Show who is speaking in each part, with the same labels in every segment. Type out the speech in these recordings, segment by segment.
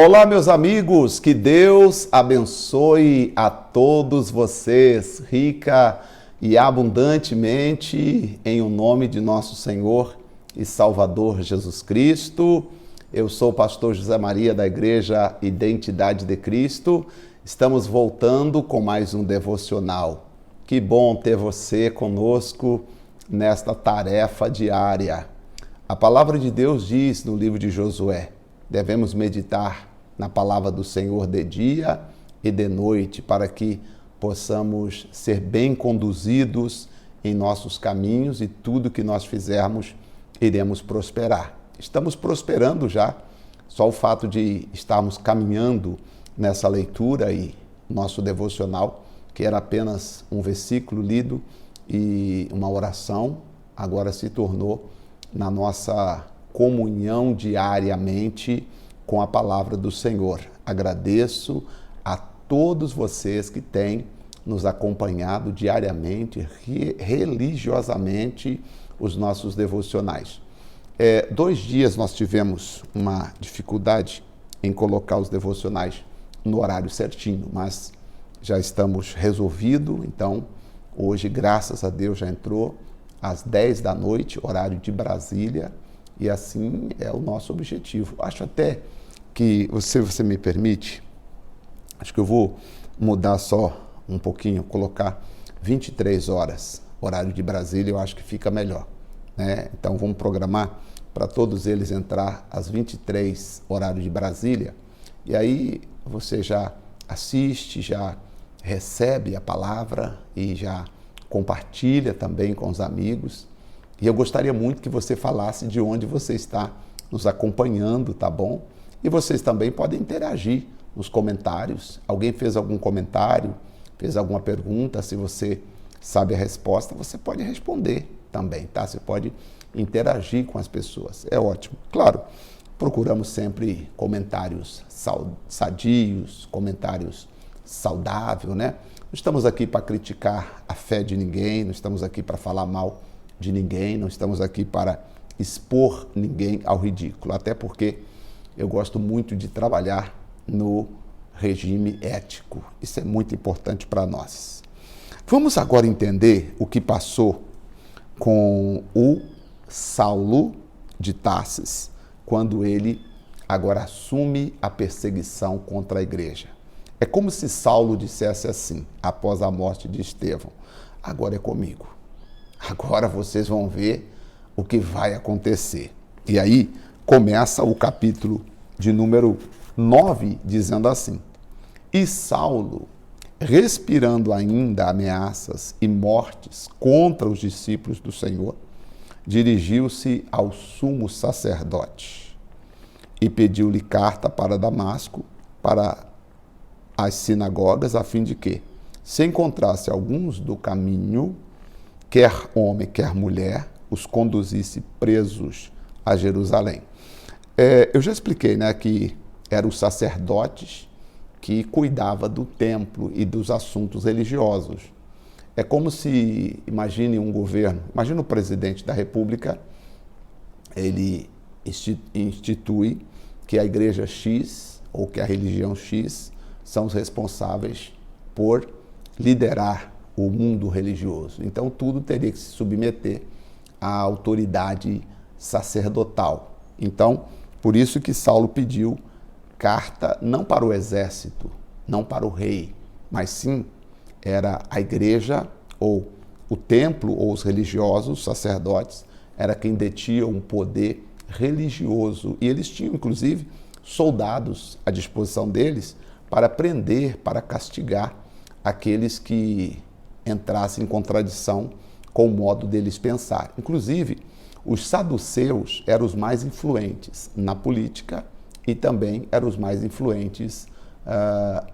Speaker 1: Olá, meus amigos, que Deus abençoe a todos vocês, rica e abundantemente, em o nome de nosso Senhor e Salvador Jesus Cristo. Eu sou o pastor José Maria da Igreja Identidade de Cristo. Estamos voltando com mais um devocional. Que bom ter você conosco nesta tarefa diária. A palavra de Deus diz no livro de Josué: devemos meditar na palavra do Senhor de dia e de noite, para que possamos ser bem conduzidos em nossos caminhos e tudo que nós fizermos iremos prosperar. Estamos prosperando já, só o fato de estarmos caminhando nessa leitura e nosso devocional, que era apenas um versículo lido e uma oração, agora se tornou na nossa comunhão diariamente com a palavra do Senhor. Agradeço a todos vocês que têm nos acompanhado diariamente, religiosamente, os nossos devocionais. 2 dias nós tivemos uma dificuldade em colocar os devocionais no horário certinho, mas já estamos resolvidos. Então, hoje, graças a Deus, já entrou às 10 da noite, horário de Brasília, e assim é o nosso objetivo. Acho até que, se você me permite, acho que eu vou mudar só um pouquinho, colocar 23 horas, horário de Brasília, eu acho que fica melhor, né? Então vamos programar para todos eles entrar às 23 horário de Brasília, e aí você já assiste, já recebe a palavra e já compartilha também com os amigos. E eu gostaria muito que você falasse de onde você está nos acompanhando, tá bom? E vocês também podem interagir nos comentários. Alguém fez algum comentário, fez alguma pergunta, se você sabe a resposta, você pode responder também, tá? Você pode interagir com as pessoas, é ótimo. Claro, procuramos sempre comentários sadios, comentários saudáveis, né? Não estamos aqui para criticar a fé de ninguém, não estamos aqui para falar mal de ninguém, não estamos aqui para expor ninguém ao ridículo, até porque eu gosto muito de trabalhar no regime ético. Isso é muito importante para nós. Vamos agora entender o que passou com o Saulo de Tarsis, quando ele agora assume a perseguição contra a igreja. É como se Saulo dissesse assim, após a morte de Estevão: agora é comigo. Agora vocês vão ver o que vai acontecer. E aí começa o capítulo de número 9, dizendo assim: e Saulo, respirando ainda ameaças e mortes contra os discípulos do Senhor, dirigiu-se ao sumo sacerdote e pediu-lhe carta para Damasco, para as sinagogas, a fim de que, se encontrasse alguns do caminho, quer homem, quer mulher, os conduzisse presos a Jerusalém. Eu já expliquei, né, que eram os sacerdotes que cuidavam do templo e dos assuntos religiosos. É como se, imagine um governo, imagine o presidente da República, ele institui que a igreja X ou que a religião X são os responsáveis por liderar o mundo religioso. Então, tudo teria que se submeter à autoridade sacerdotal. Então, por isso que Saulo pediu carta não para o exército, não para o rei, mas sim era a igreja ou o templo ou os religiosos, os sacerdotes, era quem detinha um poder religioso. E eles tinham, inclusive, soldados à disposição deles para prender, para castigar aqueles que entrassem em contradição com o modo deles pensar. Inclusive, os saduceus eram os mais influentes na política e também eram os mais influentes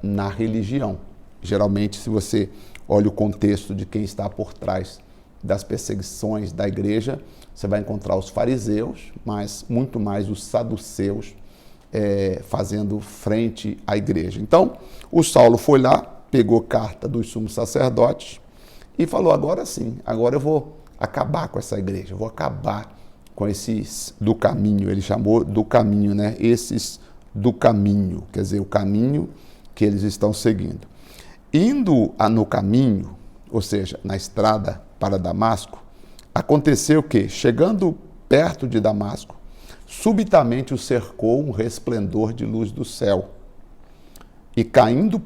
Speaker 1: na religião. Geralmente, se você olha o contexto de quem está por trás das perseguições da igreja, você vai encontrar os fariseus, mas muito mais os saduceus fazendo frente à igreja. Então, o Saulo foi lá, pegou carta dos sumos sacerdotes e falou: agora sim, agora eu vou acabar com essa igreja, eu vou acabar com esses do caminho. Ele chamou do caminho, né? Esses do caminho, quer dizer, o caminho que eles estão seguindo. Indo no caminho, ou seja, na estrada para Damasco, aconteceu que, chegando perto de Damasco, subitamente o cercou um resplendor de luz do céu. E caindo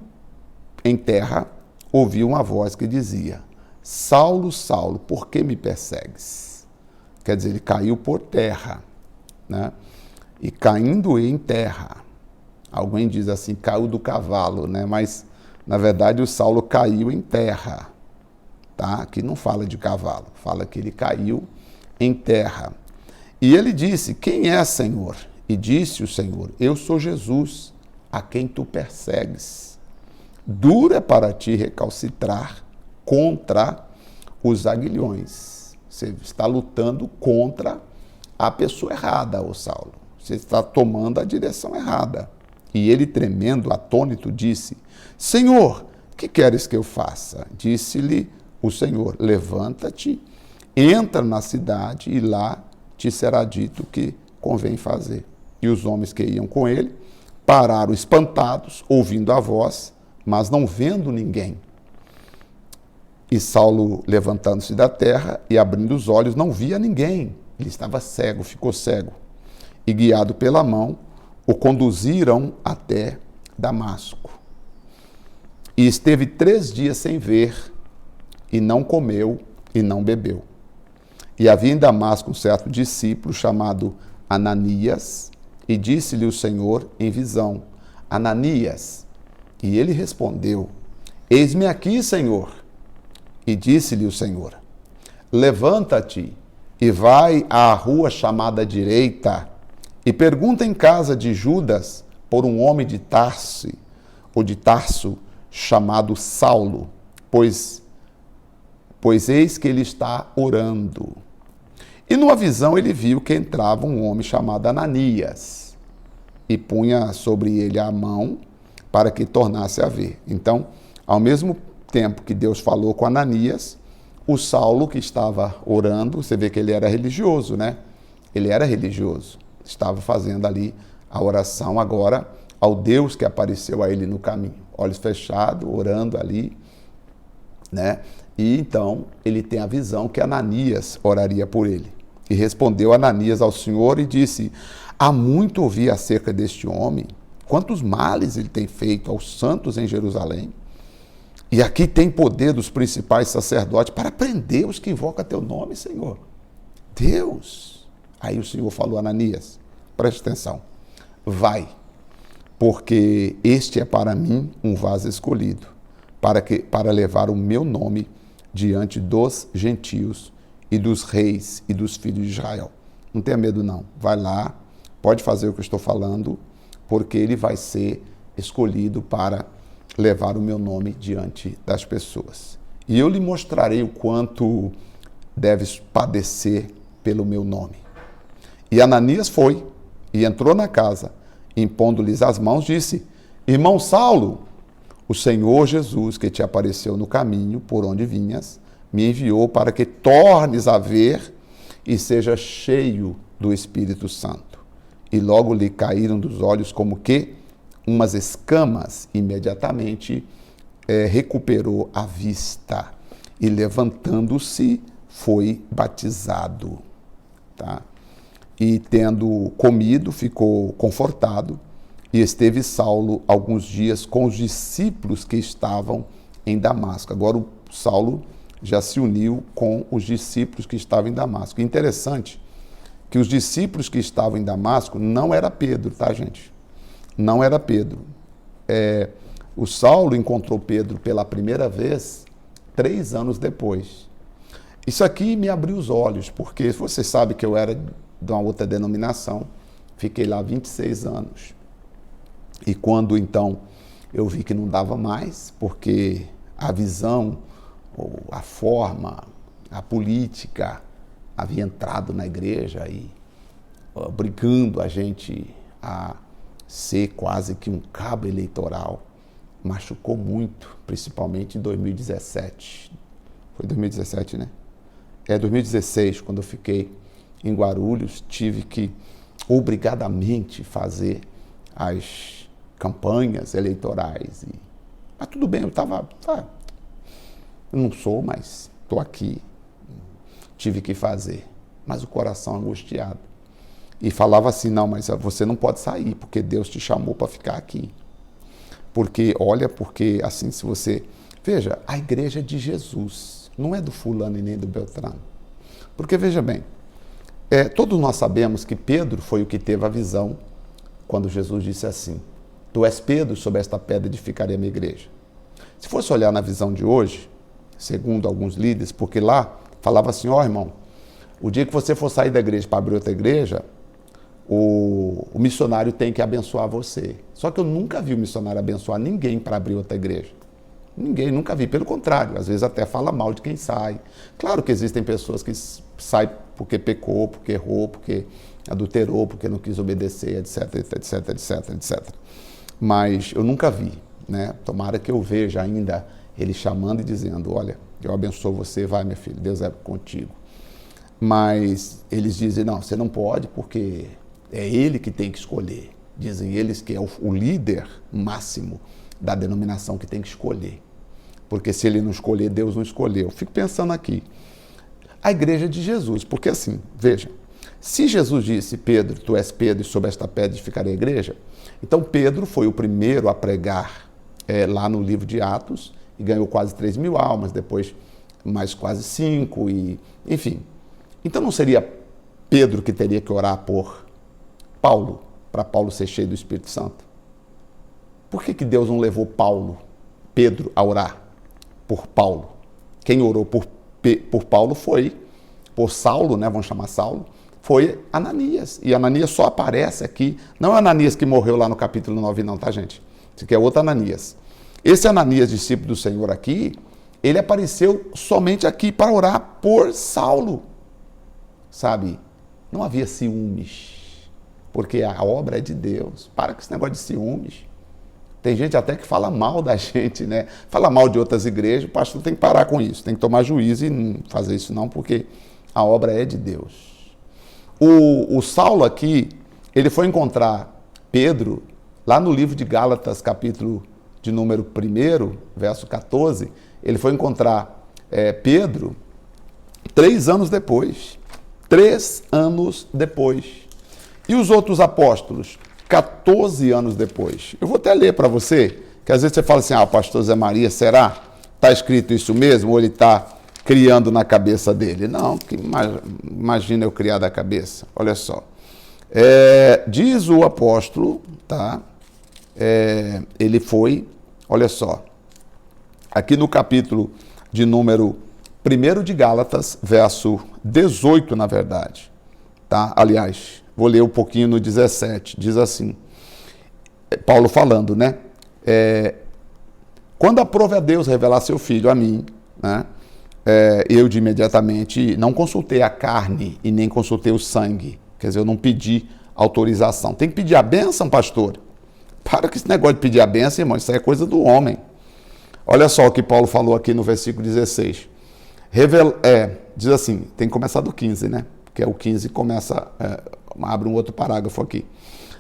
Speaker 1: em terra, ouviu uma voz que dizia: Saulo, Saulo, por que me persegues? Quer dizer, ele caiu por terra, né? E caindo em terra, alguém diz assim, caiu do cavalo, né? Mas, na verdade, o Saulo caiu em terra, tá? Aqui não fala de cavalo, fala que ele caiu em terra. E ele disse: quem é, Senhor? E disse o Senhor: eu sou Jesus, a quem tu persegues. Duro é para ti recalcitrar contra os aguilhões. Você está lutando contra a pessoa errada, ô Saulo. Você está tomando a direção errada. E ele, tremendo, atônito, disse: Senhor, que queres que eu faça? Disse-lhe o Senhor: levanta-te, entra na cidade e lá te será dito o que convém fazer. E os homens que iam com ele pararam espantados, ouvindo a voz, mas não vendo ninguém. E Saulo, levantando-se da terra e abrindo os olhos, não via ninguém. Ele estava cego, ficou cego. E, guiado pela mão, o conduziram até Damasco. E esteve 3 dias sem ver, e não comeu e não bebeu. E havia em Damasco um certo discípulo chamado Ananias, e disse-lhe o Senhor em visão: Ananias. E ele respondeu: eis-me aqui, Senhor. E disse-lhe o Senhor: levanta-te e vai à rua chamada direita, e pergunta em casa de Judas por um homem de Tarso, chamado Saulo, pois eis que ele está orando. E numa visão ele viu que entrava um homem chamado Ananias, e punha sobre ele a mão para que tornasse a ver. Então, ao mesmo tempo que Deus falou com Ananias, o Saulo, que estava orando, você vê que ele era religioso, né? Ele era religioso, estava fazendo ali a oração agora ao Deus que apareceu a ele no caminho. Olhos fechados, orando ali, né? E então ele tem a visão que Ananias oraria por ele. E respondeu Ananias ao Senhor e disse: há muito ouvi acerca deste homem, quantos males ele tem feito aos santos em Jerusalém. E aqui tem poder dos principais sacerdotes para prender os que invocam teu nome, Senhor. Deus. Aí o Senhor falou: Ananias, preste atenção, vai, porque este é para mim um vaso escolhido, para levar o meu nome diante dos gentios e dos reis e dos filhos de Israel. Não tenha medo não, vai lá, pode fazer o que eu estou falando, porque ele vai ser escolhido para levar o meu nome diante das pessoas. E eu lhe mostrarei o quanto deves padecer pelo meu nome. E Ananias foi e entrou na casa, impondo-lhes as mãos, disse: irmão Saulo, o Senhor Jesus, que te apareceu no caminho por onde vinhas, me enviou para que tornes a ver e seja cheio do Espírito Santo. E logo lhe caíram dos olhos como que umas escamas. Imediatamente recuperou a vista e, levantando-se, foi batizado. Tá? E tendo comido, ficou confortado, e esteve Saulo alguns dias com os discípulos que estavam em Damasco. Agora o Saulo já se uniu com os discípulos que estavam em Damasco. Interessante que os discípulos que estavam em Damasco não era Pedro, tá, gente? Não era Pedro. O Saulo encontrou Pedro pela primeira vez 3 anos depois. Isso aqui me abriu os olhos, porque você sabe que eu era de uma outra denominação, fiquei lá 26 anos. E quando então eu vi que não dava mais, porque a visão, a forma, a política havia entrado na igreja e obrigando a gente a ser quase que um cabo eleitoral, machucou muito, principalmente em 2017. Foi 2017, né? 2016, quando eu fiquei em Guarulhos, tive que obrigadamente fazer as campanhas eleitorais. Mas tudo bem, eu não sou, mas estou aqui, tive que fazer. Mas o coração angustiado. E falava assim, não, mas você não pode sair, porque Deus te chamou para ficar aqui. Porque assim, se você... Veja, a igreja é de Jesus, não é do fulano e nem do Beltrano. Porque, veja bem, todos nós sabemos que Pedro foi o que teve a visão quando Jesus disse assim, tu és Pedro, sobre esta pedra edificarei a minha igreja. Se fosse olhar na visão de hoje, segundo alguns líderes, porque lá falava assim, irmão, o dia que você for sair da igreja para abrir outra igreja, o missionário tem que abençoar você. Só que eu nunca vi o missionário abençoar ninguém para abrir outra igreja. Ninguém, nunca vi. Pelo contrário, às vezes até fala mal de quem sai. Claro que existem pessoas que saem porque pecou, porque errou, porque adulterou, porque não quis obedecer, etc, etc, etc, etc. Mas eu nunca vi, né? Tomara que eu veja ainda ele chamando e dizendo, olha, eu abençoo você, vai, meu filho, Deus é contigo. Mas eles dizem, não, você não pode porque é ele que tem que escolher. Dizem eles que é o líder máximo da denominação que tem que escolher. Porque se ele não escolher, Deus não escolheu. Eu fico pensando aqui, a igreja é de Jesus, porque assim, veja, se Jesus disse, Pedro, tu és Pedro e sobre esta pedra edificarei a igreja, então Pedro foi o primeiro a pregar lá no livro de Atos e ganhou quase 3.000 almas, depois mais quase 5, enfim. Então não seria Pedro que teria que orar por Paulo, para Paulo ser cheio do Espírito Santo? Por que Deus não levou Pedro a orar por Paulo? Quem orou por Paulo por Saulo, né, vamos chamar Saulo, foi Ananias. E Ananias só aparece aqui, não é Ananias que morreu lá no capítulo 9 não, tá gente? Isso aqui é outro Ananias. Esse Ananias, discípulo do Senhor aqui, ele apareceu somente aqui para orar por Saulo. Sabe, não havia ciúmes, porque a obra é de Deus. Para com esse negócio de ciúmes. Tem gente até que fala mal da gente, né? Fala mal de outras igrejas, o pastor tem que parar com isso, tem que tomar juízo e não fazer isso não, porque a obra é de Deus. O Saulo aqui, ele foi encontrar Pedro, lá no livro de Gálatas, capítulo de número 1, verso 14, ele foi encontrar Pedro 3 anos depois. 3 anos depois. E os outros apóstolos? 14 anos depois. Eu vou até ler para você, que às vezes você fala assim, pastor Zé Maria, será? Está escrito isso mesmo? Ou ele está criando na cabeça dele? Não, imagina eu criar da cabeça. Olha só. Diz o apóstolo, tá? Ele foi, olha só, aqui no capítulo de número 1 de Gálatas, verso 18, na verdade. Tá? Aliás, vou ler um pouquinho no 17. Diz assim, Paulo falando, né? Quando aprove a Deus revelar seu filho a mim, né? Eu de imediatamente não consultei a carne e nem consultei o sangue. Quer dizer, eu não pedi autorização. Tem que pedir a bênção, pastor? Para com esse negócio de pedir a bênção, irmão. Isso aí é coisa do homem. Olha só o que Paulo falou aqui no versículo 16. Diz assim, tem que começar do 15, né? Porque o 15 começa, abre um outro parágrafo aqui.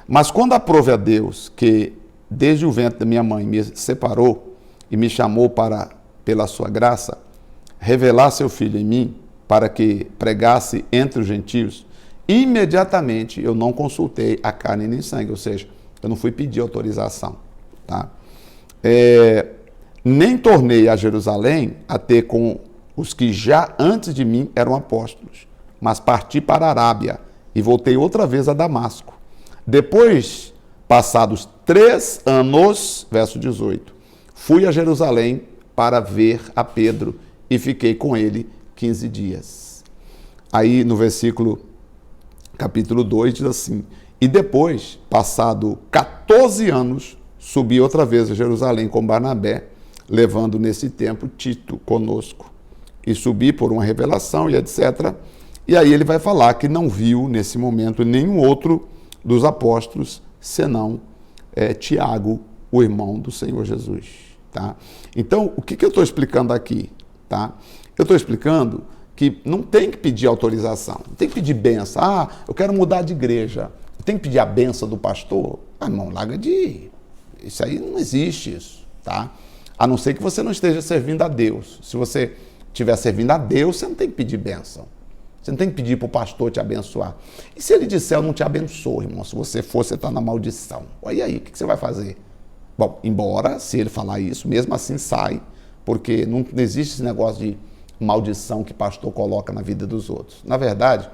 Speaker 1: Mas quando aprove a Deus que desde o ventre da minha mãe me separou e me chamou pela sua graça, revelar seu filho em mim para que pregasse entre os gentios, imediatamente eu não consultei a carne nem sangue, ou seja, eu não fui pedir autorização, tá? Nem tornei a Jerusalém a ter com os que já antes de mim eram apóstolos, mas parti para a Arábia e voltei outra vez a Damasco. Depois, passados 3 anos, verso 18, fui a Jerusalém para ver a Pedro e fiquei com ele 15 dias. Aí no capítulo 2 diz assim, e depois, passado 14 anos, subi outra vez a Jerusalém com Barnabé, levando nesse tempo Tito conosco. E subi por uma revelação e etc. E aí ele vai falar que não viu nesse momento nenhum outro dos apóstolos, senão Tiago, o irmão do Senhor Jesus. Tá? Então, o que eu estou explicando aqui? Tá? Eu estou explicando que não tem que pedir autorização, não tem que pedir bênção. Eu quero mudar de igreja. tem que pedir a benção do pastor? Ah, irmão, larga de ir. Isso aí não existe isso, tá? A não ser que você não esteja servindo a Deus. Se você estiver servindo a Deus, você não tem que pedir bênção. Você não tem que pedir para o pastor te abençoar. E se ele disser, eu não te abençoo, irmão? Se você for, você está na maldição. E aí, o que você vai fazer? Bom, embora, se ele falar isso, mesmo assim sai, porque não existe esse negócio de maldição que pastor coloca na vida dos outros. Na verdade,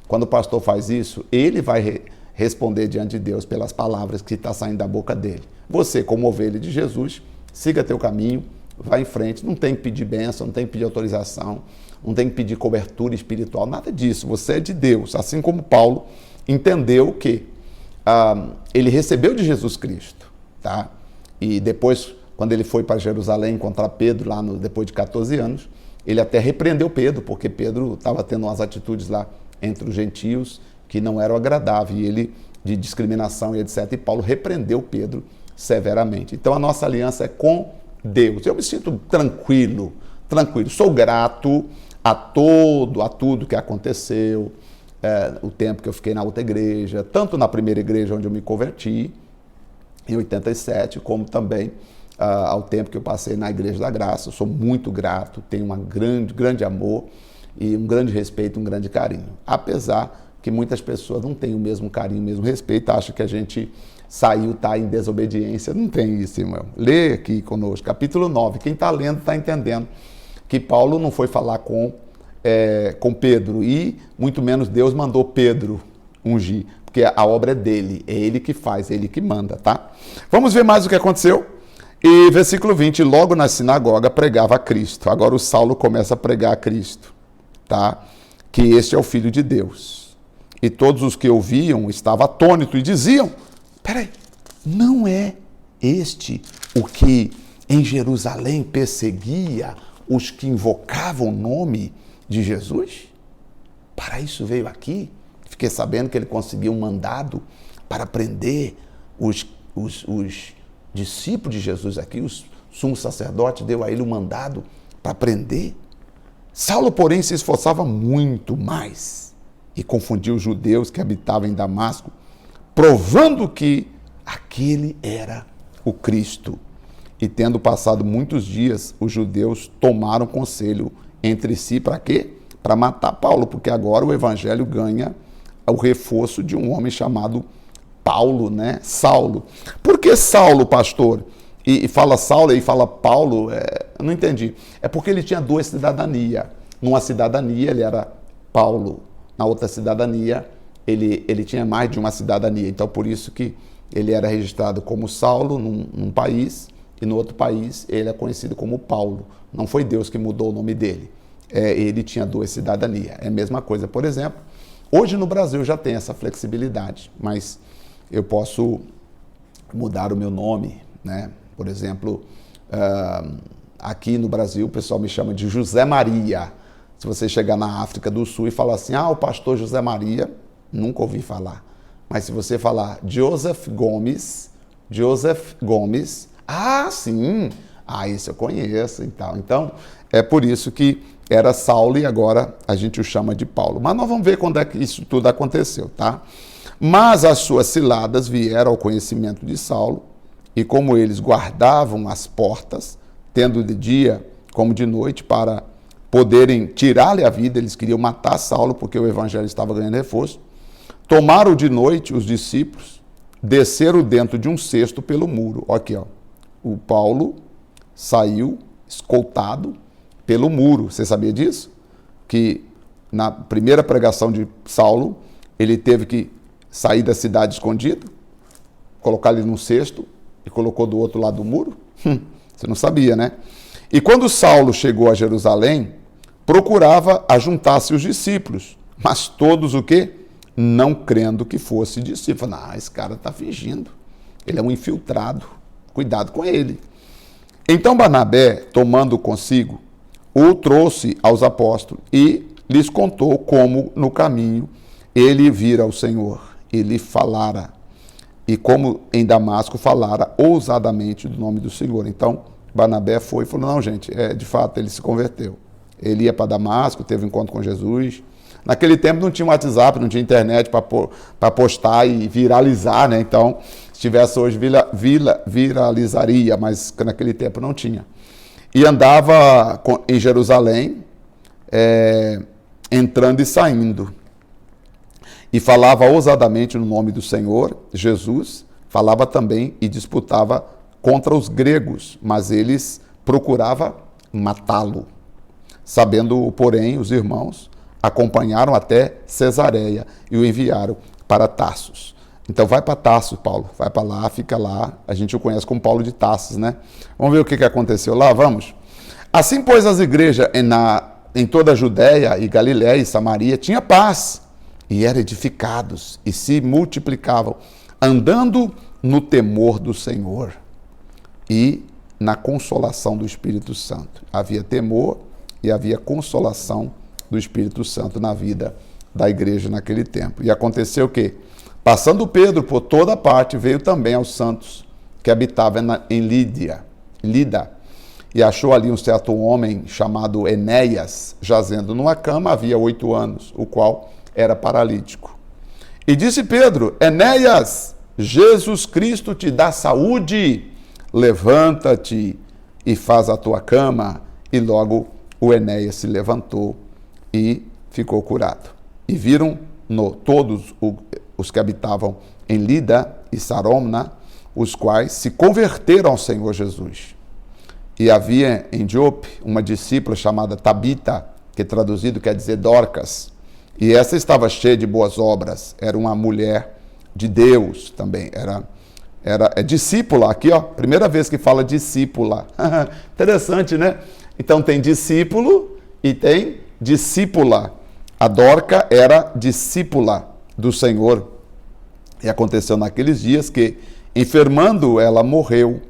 Speaker 1: quando o pastor faz isso, ele vai responder diante de Deus pelas palavras que está saindo da boca dele. Você, como ovelha de Jesus, siga teu caminho, vá em frente, não tem que pedir bênção, não tem que pedir autorização, não tem que pedir cobertura espiritual, nada disso. Você é de Deus, assim como Paulo entendeu que ele recebeu de Jesus Cristo, tá? E depois, quando ele foi para Jerusalém encontrar Pedro, lá depois de 14 anos, ele até repreendeu Pedro, porque Pedro estava tendo umas atitudes lá entre os gentios que não eram agradáveis, e ele, de discriminação e etc., e Paulo repreendeu Pedro severamente. Então a nossa aliança é com Deus. Eu me sinto tranquilo, sou grato a tudo que aconteceu, o tempo que eu fiquei na outra igreja, tanto na primeira igreja onde eu me converti, em 87, como também ao tempo que eu passei na Igreja da Graça. Eu sou muito grato, tenho um grande amor e um grande respeito, um grande carinho. Apesar que muitas pessoas não têm o mesmo carinho, o mesmo respeito, acham que a gente saiu, está em desobediência. Não tem isso, irmão. Lê aqui conosco, capítulo 9. Quem está lendo está entendendo que Paulo não foi falar com Pedro e muito menos Deus mandou Pedro ungir, porque a obra é dele, é ele que faz, é ele que manda, tá? Vamos ver mais o que aconteceu? E versículo 20, logo na sinagoga pregava a Cristo. Agora o Saulo começa a pregar a Cristo, tá? Que este é o Filho de Deus. E todos os que ouviam estavam atônitos e diziam, peraí, não é este o que em Jerusalém perseguia os que invocavam o nome de Jesus? Para isso veio aqui. Fiquei sabendo que ele conseguiu um mandado para prender os discípulos de Jesus aqui, o sumo sacerdote deu a ele um mandado para prender. Saulo, porém, se esforçava muito mais e confundia os judeus que habitavam em Damasco, provando que aquele era o Cristo. E tendo passado muitos dias, os judeus tomaram conselho entre si para quê? Para matar Paulo, porque agora o evangelho ganha o reforço de um homem chamado Paulo, né? Saulo. Por que Saulo, pastor? E fala Saulo e fala Paulo, eu não entendi. É porque ele tinha duas cidadanias. Numa cidadania ele era Paulo, na outra cidadania ele tinha mais de uma cidadania. Então por isso que ele era registrado como Saulo num país e no outro país ele é conhecido como Paulo. Não foi Deus que mudou o nome dele. Ele tinha duas cidadanias. É a mesma coisa, por exemplo. Hoje no Brasil já tem essa flexibilidade, mas eu posso mudar o meu nome, né? Por exemplo, aqui no Brasil o pessoal me chama de José Maria. Se você chegar na África do Sul e falar assim, o pastor José Maria, nunca ouvi falar. Mas se você falar Joseph Gomes, sim, esse eu conheço e tal. Então, é por isso que era Saulo e agora a gente o chama de Paulo. Mas nós vamos ver quando é que isso tudo aconteceu, tá? Mas as suas ciladas vieram ao conhecimento de Saulo, e como eles guardavam as portas, tendo de dia como de noite, para poderem tirar-lhe a vida, eles queriam matar Saulo, porque o evangelho estava ganhando reforço, tomaram de noite os discípulos, desceram dentro de um cesto pelo muro. Aqui, ó. O Paulo saiu escoltado pelo muro. Você sabia disso? Que na primeira pregação de Saulo, ele teve que sair da cidade escondido, colocar ele num cesto e colocou do outro lado do muro? Você não sabia, né? E quando Saulo chegou a Jerusalém, procurava ajuntar-se os discípulos, mas todos o quê? Não crendo que fosse discípulo. Esse cara está fingindo. Ele é um infiltrado. Cuidado com ele. Então Barnabé, tomando consigo, o trouxe aos apóstolos e lhes contou como no caminho ele vira o Senhor e lhe falara, e como em Damasco falara ousadamente do nome do Senhor. Então Barnabé foi e falou, não gente, de fato ele se converteu. Ele ia para Damasco, teve um encontro com Jesus, Naquele tempo não tinha WhatsApp, não tinha internet para postar e viralizar, né? Então, se tivesse hoje, viralizaria, mas naquele tempo não tinha. E andava em Jerusalém, entrando e saindo. E falava ousadamente no nome do Senhor, Jesus, falava também e disputava contra os gregos, mas eles procuravam matá-lo. Sabendo, porém, os irmãos acompanharam até Cesareia e o enviaram para Tarsus. Então vai para Tarsus, Paulo, vai para lá, fica lá. A gente o conhece como Paulo de Tarsus, né? Vamos ver o que aconteceu lá, vamos? Assim, pois, as igrejas em toda a Judéia e Galiléia e Samaria tinha paz, e eram edificados e se multiplicavam, andando no temor do Senhor e na consolação do Espírito Santo. Havia temor e havia consolação do Espírito Santo na vida da igreja naquele tempo. E aconteceu o quê? Passando Pedro por toda parte, veio também aos santos que habitavam em Lida, e achou ali um certo homem chamado Enéas, jazendo numa cama, havia 8 anos, o qual era paralítico. E disse Pedro: Enéas, Jesus Cristo te dá saúde, levanta-te e faz a tua cama. E logo o Enéas se levantou e ficou curado. E viram todos os que habitavam em Lida e Saromna, os quais se converteram ao Senhor Jesus. E havia em Jope uma discípula chamada Tabita, que traduzido quer dizer Dorcas, e essa estava cheia de boas obras, era uma mulher de Deus também, é discípula, aqui ó, primeira vez que fala discípula, interessante, né? Então tem discípulo e tem discípula. A Dorca era discípula do Senhor. E aconteceu naqueles dias que, enfermando, ela morreu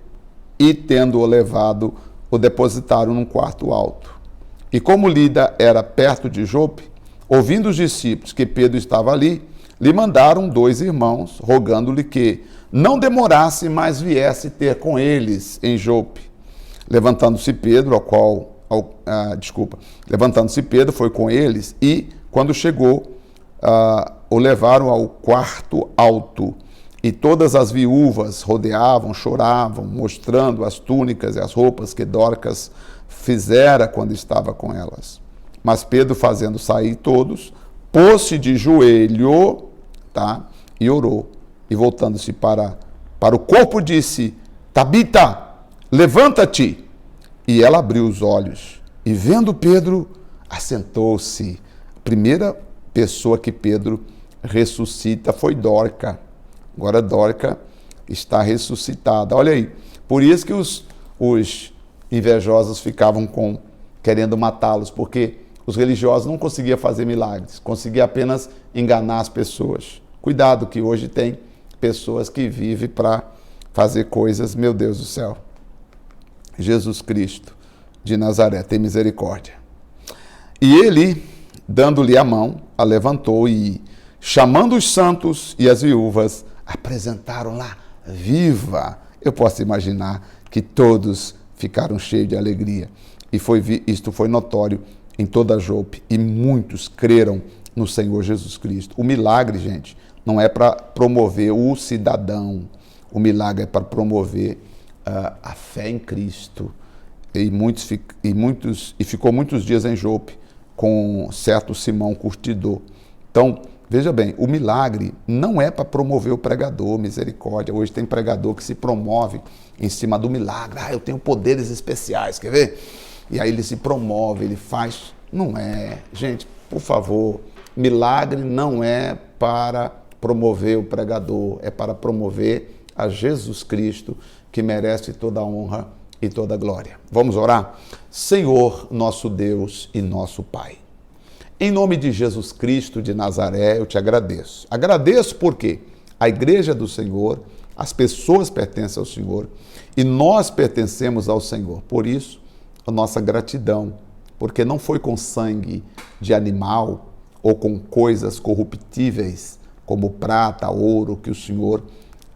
Speaker 1: e, tendo-o levado, o depositaram num quarto alto. E como Lida era perto de Jope, ouvindo os discípulos que Pedro estava ali, lhe mandaram 2 irmãos, rogando-lhe que não demorasse, mas viesse ter com eles em Jope. Levantando-se Pedro, levantando-se Pedro, foi com eles e, quando chegou, o levaram ao quarto alto. E todas as viúvas rodeavam, choravam, mostrando as túnicas e as roupas que Dorcas fizera quando estava com elas. Mas Pedro, fazendo sair todos, pôs-se de joelho, tá? E orou. E voltando-se para o corpo, disse: Tabita, levanta-te. E ela abriu os olhos. E vendo Pedro, assentou-se. A primeira pessoa que Pedro ressuscita foi Dorca. Agora Dorca está ressuscitada. Olha aí. Por isso que os invejosos ficavam querendo matá-los, porque os religiosos não conseguiam fazer milagres, conseguiam apenas enganar as pessoas. Cuidado que hoje tem pessoas que vivem para fazer coisas, meu Deus do céu. Jesus Cristo de Nazaré, tem misericórdia. E ele, dando-lhe a mão, a levantou e, chamando os santos e as viúvas, apresentaram lá viva. Eu posso imaginar que todos ficaram cheios de alegria. E isto foi notório em toda Jope, e muitos creram no Senhor Jesus Cristo. O milagre, gente, não é para promover o cidadão, o milagre é para promover a fé em Cristo. E ficou muitos dias em Jope com certo Simão Curtidor. Então, veja bem, o milagre não é para promover o pregador, misericórdia. Hoje tem pregador que se promove em cima do milagre. Eu tenho poderes especiais, quer ver? E aí ele se promove, ele faz. Não é. Gente, por favor, milagre não é para promover o pregador, é para promover a Jesus Cristo, que merece toda a honra e toda a glória. Vamos orar? Senhor, nosso Deus e nosso Pai, em nome de Jesus Cristo de Nazaré, eu te agradeço. Agradeço porque a igreja do Senhor, as pessoas pertencem ao Senhor e nós pertencemos ao Senhor. Por isso, a nossa gratidão, porque não foi com sangue de animal ou com coisas corruptíveis, como prata, ouro, que o Senhor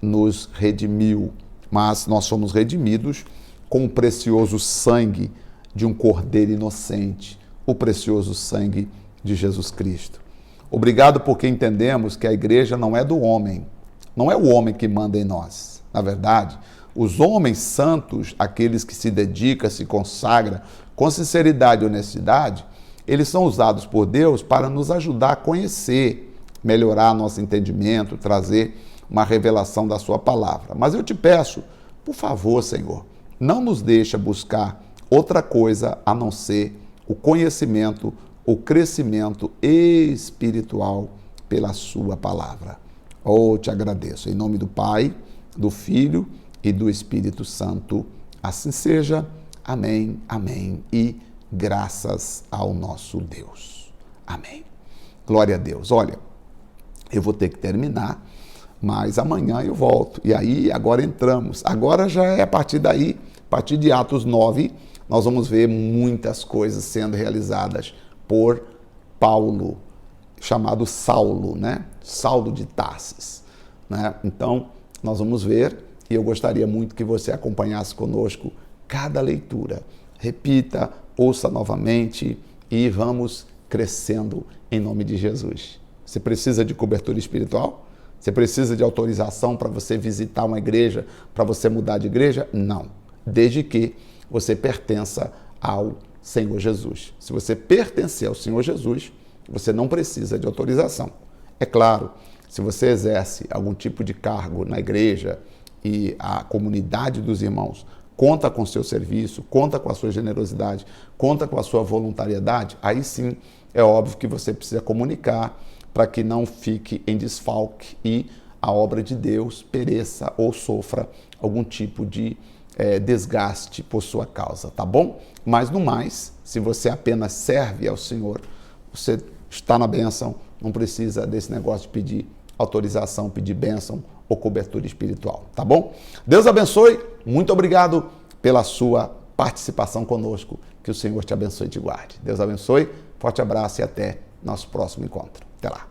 Speaker 1: nos redimiu, mas nós somos redimidos com o precioso sangue de um cordeiro inocente, o precioso sangue de Jesus Cristo. Obrigado porque entendemos que a igreja não é do homem, não é o homem que manda em nós. Na verdade, os homens santos, aqueles que se dedicam, se consagram com sinceridade e honestidade, eles são usados por Deus para nos ajudar a conhecer, melhorar nosso entendimento, trazer uma revelação da sua palavra. Mas eu te peço, por favor, Senhor, não nos deixa buscar outra coisa a não ser o conhecimento, o crescimento espiritual pela sua palavra. Oh, te agradeço. Em nome do Pai, do Filho e do Espírito Santo. Assim seja. Amém, amém. E graças ao nosso Deus. Amém. Glória a Deus. Olha, eu vou ter que terminar, mas amanhã eu volto. E aí, agora entramos. Agora já é a partir daí, a partir de Atos 9, nós vamos ver muitas coisas sendo realizadas por Paulo, chamado Saulo, né? Saulo de Tarsis, né? Então, nós vamos ver, e eu gostaria muito que você acompanhasse conosco cada leitura. Repita, ouça novamente e vamos crescendo em nome de Jesus. Você precisa de cobertura espiritual? Você precisa de autorização para você visitar uma igreja, para você mudar de igreja? Não. Desde que você pertença ao Senhor Jesus. Se você pertencer ao Senhor Jesus, você não precisa de autorização. É claro, se você exerce algum tipo de cargo na igreja e a comunidade dos irmãos conta com o seu serviço, conta com a sua generosidade, conta com a sua voluntariedade, aí sim é óbvio que você precisa comunicar para que não fique em desfalque e a obra de Deus pereça ou sofra algum tipo de desgaste por sua causa, tá bom? Mas no mais, se você apenas serve ao Senhor, você está na bênção, não precisa desse negócio de pedir autorização, pedir bênção ou cobertura espiritual, tá bom? Deus abençoe, muito obrigado pela sua participação conosco, que o Senhor te abençoe e te guarde. Deus abençoe, forte abraço e até nosso próximo encontro. Até lá.